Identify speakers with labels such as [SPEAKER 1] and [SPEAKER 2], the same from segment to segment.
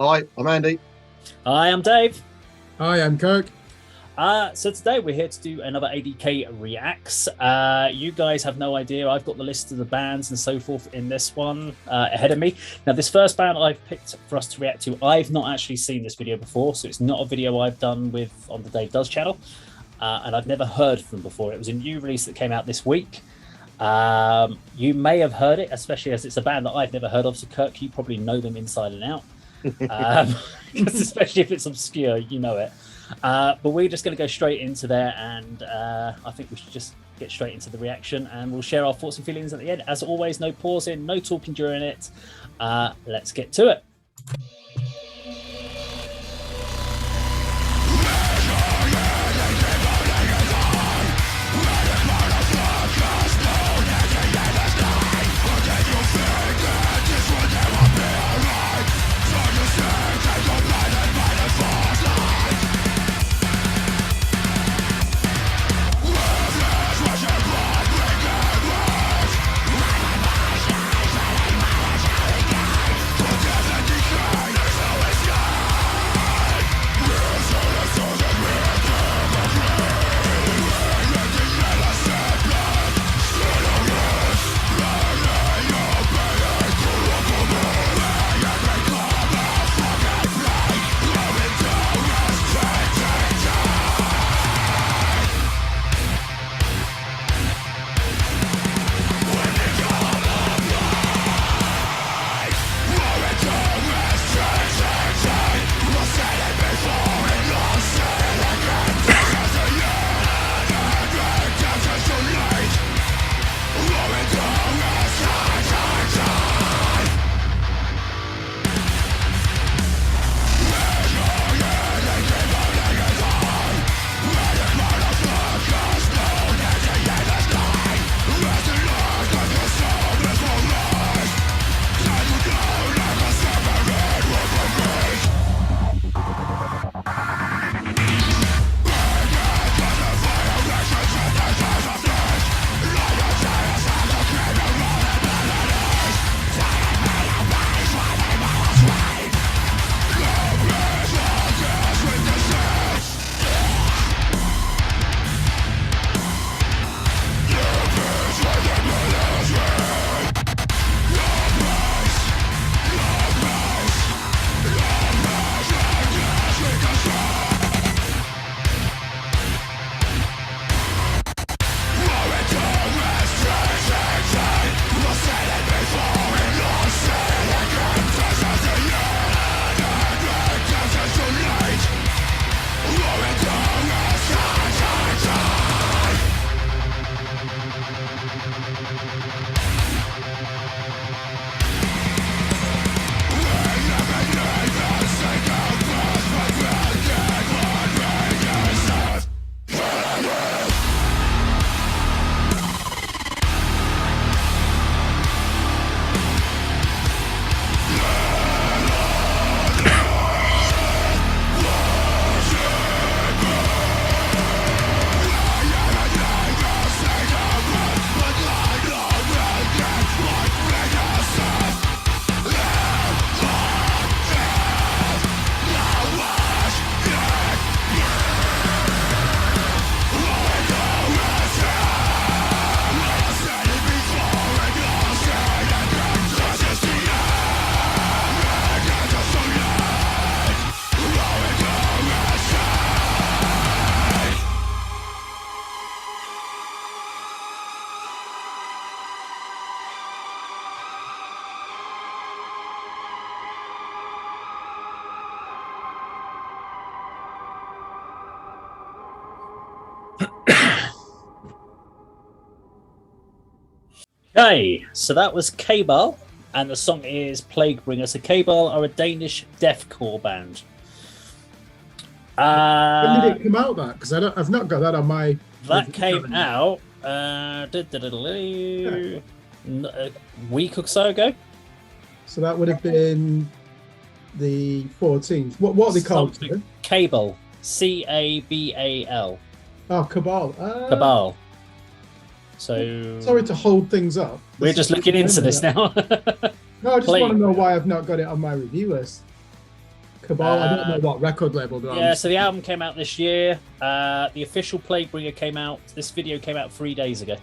[SPEAKER 1] Hi, I'm Andy.
[SPEAKER 2] Hi, I'm Dave.
[SPEAKER 3] Hi, I'm Kirk.
[SPEAKER 2] So today we're here to do another A.D.K reacts. You guys have no idea. I've got the list of the bands and so forth in this one ahead of me. Now, this first band I've picked for us to react to, I've not actually seen this video before, so it's not a video I've done on the Dave Does channel, and I've never heard of them before. It was a new release that came out this week. You may have heard it, especially as it's a band that I've never heard of. So Kirk, you probably know them inside and out, especially if it's obscure, you know it. But we're just going to go straight into there, and I think we should just get straight into the reaction, and we'll share our thoughts and feelings at the end. As always, no pausing, no talking during it. Let's get to it. Okay, so that was Cabal, and the song is Plaguebringer. So Cabal are a Danish deathcore band.
[SPEAKER 3] When did it come out? That because I've not got that on my.
[SPEAKER 2] That came out a week or so ago.
[SPEAKER 3] So that would have been the 14th. What are they called?
[SPEAKER 2] Cabal, Cabal.
[SPEAKER 3] Oh, Cabal.
[SPEAKER 2] Cabal. So
[SPEAKER 3] sorry to hold things up.
[SPEAKER 2] We're just looking into this now.
[SPEAKER 3] No, I just want to know why I've not got it on my review list. Cabal, I don't know what record label they're on.
[SPEAKER 2] Yeah, so the album came out this year. The official Plaguebringer came out. This video came out 3 days ago.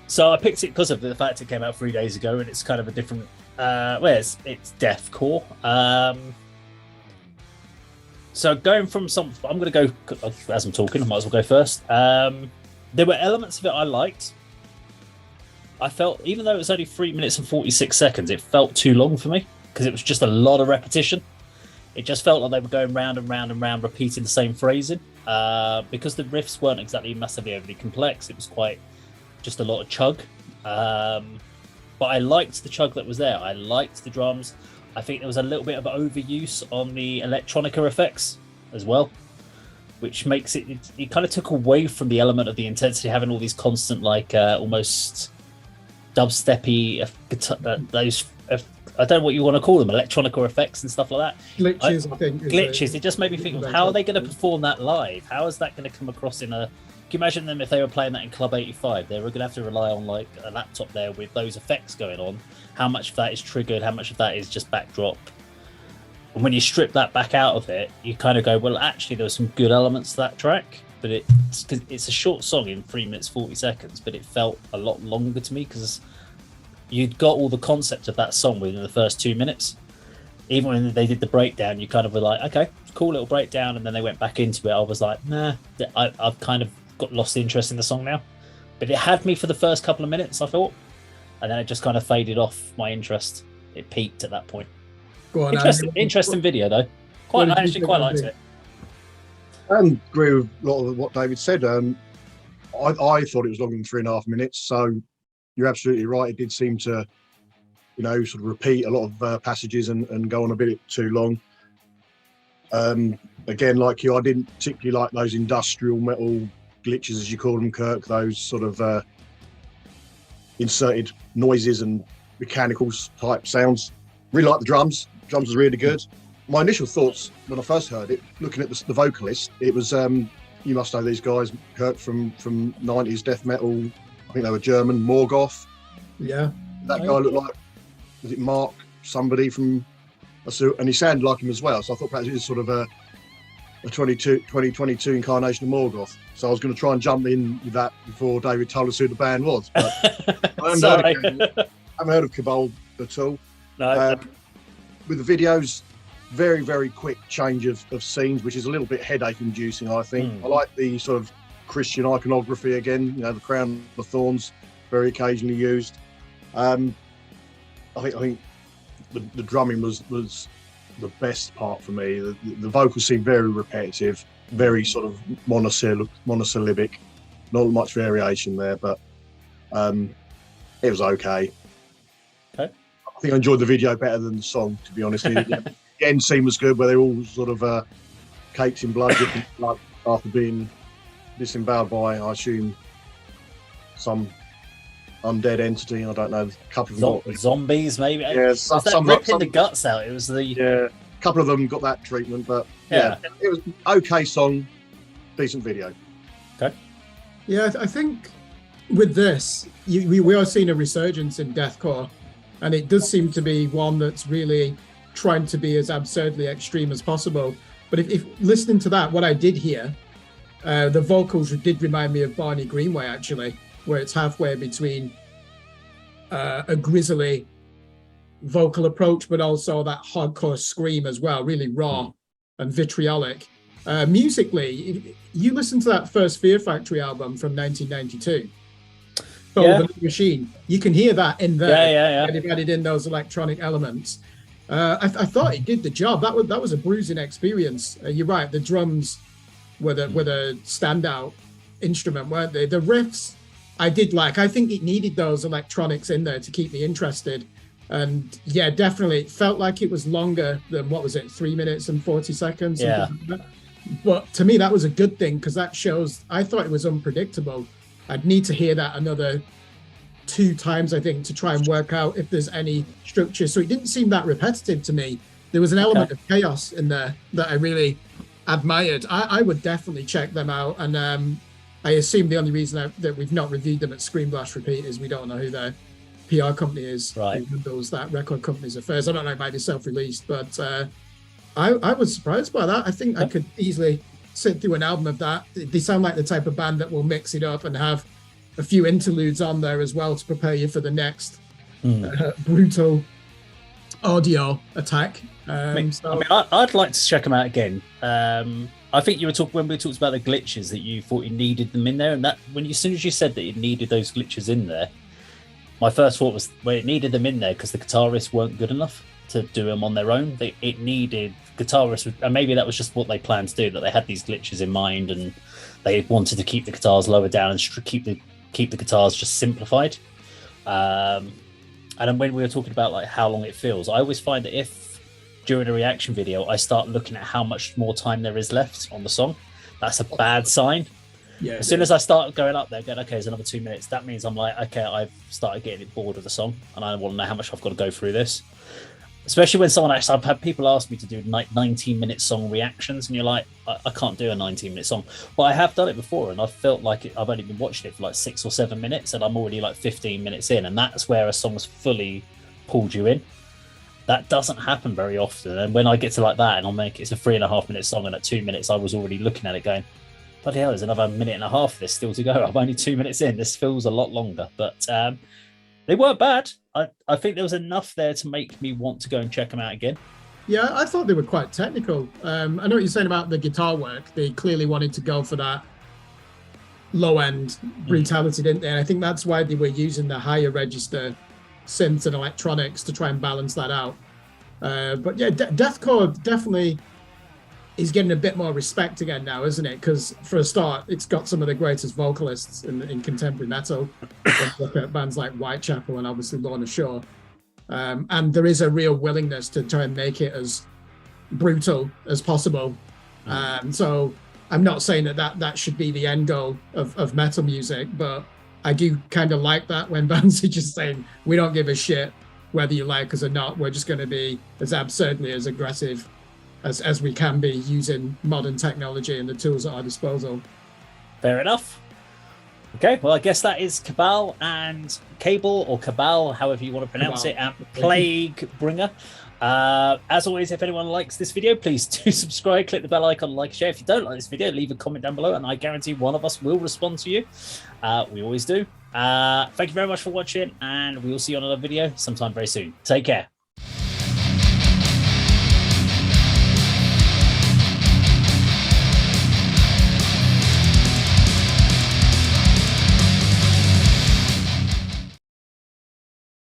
[SPEAKER 2] So I picked it because of the fact it came out 3 days ago, and it's kind of a different. It's deathcore. So going from I'm going to go as I'm talking. I might as well go first. There were elements of it I liked. I felt, even though it was only 3 minutes and 46 seconds, it felt too long for me because it was just a lot of repetition. It just felt like they were going round and round and round, repeating the same phrasing. Because the riffs weren't exactly massively overly complex, it was quite just a lot of chug. But I liked the chug that was there. I liked the drums. I think there was a little bit of overuse on the electronica effects as well, which makes it kind of took away from the element of the intensity, having all these constant, like almost dubsteppy those I don't know what you want to call them, electronica effects and stuff like that.
[SPEAKER 3] Glitches, I think.
[SPEAKER 2] Glitches. It just made me think of how are they going to perform that live? How is that going to come across in a... Can you imagine them if they were playing that in Club 85? They were going to have to rely on like a laptop there with those effects going on. How much of that is triggered? How much of that is just backdrop? And when you strip that back out of it, you kind of go, well, actually, there were some good elements to that track, but it's a short song in 3 minutes 40 seconds, but it felt a lot longer to me because you'd got all the concept of that song within the first 2 minutes. Even when they did the breakdown, you kind of were like, okay, cool little breakdown, and then they went back into it. I was like, nah, I've kind of got lost interest in the song now. But it had me for the first couple of minutes, I thought, and then it just kind of faded off my interest. It peaked at that point.
[SPEAKER 1] Go on,
[SPEAKER 2] interesting video though. I actually quite liked it.
[SPEAKER 1] I agree with a lot of what David said. I thought it was longer than 3.5 minutes. So you're absolutely right. It did seem to, sort of repeat a lot of passages and go on a bit too long. Again, like you, I didn't particularly like those industrial metal glitches, as you call them, Kirk. Those sort of inserted noises and mechanical type sounds. Really like the drums. Drums was really good. My initial thoughts when I first heard it, looking at the vocalist, it was you must know these guys, Kirk, from 90s death metal. I think they were German, Morgoth.
[SPEAKER 3] Yeah.
[SPEAKER 1] That guy looked like, was it Mark somebody from, and he sounded like him as well. So I thought perhaps it was sort of a 2022 incarnation of Morgoth. So I was going to try and jump in with that before David told us who the band was. But I haven't heard of Cabal at all.
[SPEAKER 2] No.
[SPEAKER 1] With the videos, very, very quick change of scenes, which is a little bit headache inducing, I think. I like the sort of Christian iconography again, the crown of thorns, very occasionally used. I think the drumming was the best part for me. The vocals seemed very repetitive, very sort of monosyllabic, not much variation there, but it was okay. I think I enjoyed the video better than the song, to be honest. The end scene was good, where they're all sort of caked in blood, after being disemboweled by, I assume, some undead entity. I don't know. A couple of
[SPEAKER 2] zombies, maybe.
[SPEAKER 1] Yeah,
[SPEAKER 2] some ripping the guts out. It was a
[SPEAKER 1] couple of them got that treatment, but it was okay song, decent video.
[SPEAKER 2] Okay.
[SPEAKER 3] Yeah, I think with this, we are seeing a resurgence in deathcore. And it does seem to be one that's really trying to be as absurdly extreme as possible. But if listening to that, what I did hear, the vocals did remind me of Barney Greenway, actually, where it's halfway between a grisly vocal approach, but also that hardcore scream as well, really raw and vitriolic. Musically, you listen to that first Fear Factory album from 1992. The machine, you can hear that in there. And they've added in those electronic elements. I thought it did the job. That was a bruising experience. You're right. The drums were the standout instrument, weren't they? The riffs I did like. I think it needed those electronics in there to keep me interested. And yeah, definitely, it felt like it was longer than 3 minutes and 40 seconds.
[SPEAKER 2] Yeah.
[SPEAKER 3] Like, but to me, that was a good thing because that shows. I thought it was unpredictable. I'd need to hear that another 2 times, I think, to try and work out if there's any structure. So it didn't seem that repetitive to me. There was an element of chaos in there that I really admired. I would definitely check them out. And I assume the only reason that we've not reviewed them at Scream Blast Repeat is we don't know who their PR company is.
[SPEAKER 2] Right.
[SPEAKER 3] Who handles that record company's affairs. I don't know, it might be self-released, but I was surprised by that. I think I could easily sit through an album of that. They sound like the type of band that will mix it up and have a few interludes on there as well to prepare you for the next brutal audio attack.
[SPEAKER 2] I'd like to check them out again. I think you were talking when we talked about the glitches that you thought you needed them in there, and that as soon as you said that you needed those glitches in there, my first thought was, well, it needed them in there because the guitarists weren't good enough to do them on their own. It needed guitarists, and maybe that was just what they planned to do, that they had these glitches in mind and they wanted to keep the guitars lower down and keep the guitars just simplified. And then when we were talking about like how long it feels, I always find that if during a reaction video I start looking at how much more time there is left on the song, that's a bad sign.
[SPEAKER 3] Yeah,
[SPEAKER 2] as soon as I start going up there, going, okay, there's another 2 minutes, that means I'm like, okay, I've started getting bored of the song and I want to know how much I've got to go through this. Especially when I've had people ask me to do 19-minute song reactions, and you're like, I can't do a 19-minute song. But I have done it before, and I felt like I've only been watching it for like 6 or 7 minutes, and I'm already like 15 minutes in, and that's where a song's fully pulled you in. That doesn't happen very often, and when I get to like that, and it's a 3.5-minute song, and at 2 minutes I was already looking at it going, bloody hell, there's another 1.5 minutes of this still to go. I'm only 2 minutes in. This feels a lot longer, but they weren't bad. I think there was enough there to make me want to go and check them out again.
[SPEAKER 3] Yeah, I thought they were quite technical. I know what you're saying about the guitar work. They clearly wanted to go for that low-end brutality, didn't they? And I think that's why they were using the higher register synths and electronics to try and balance that out. But yeah, deathcore definitely is getting a bit more respect again now, isn't it? Because for a start, it's got some of the greatest vocalists in contemporary metal. Look at bands like Whitechapel and obviously Lorna Shore. And there is a real willingness to try and make it as brutal as possible. So I'm not saying that should be the end goal of metal music, but I do kind of like that when bands are just saying, we don't give a shit whether you like us or not. We're just going to be as absurdly as aggressive as we can be using modern technology and the tools at our disposal.
[SPEAKER 2] Fair enough. Okay, well, I guess that is Cabal and Cabal, or Cabal, however you want to pronounce it, and Plague Bringer. As always, if anyone likes this video, please do subscribe, click the bell icon, like, share. If you don't like this video, leave a comment down below, and I guarantee one of us will respond to you. We always do. Thank you very much for watching, and we will see you on another video sometime very soon. Take care.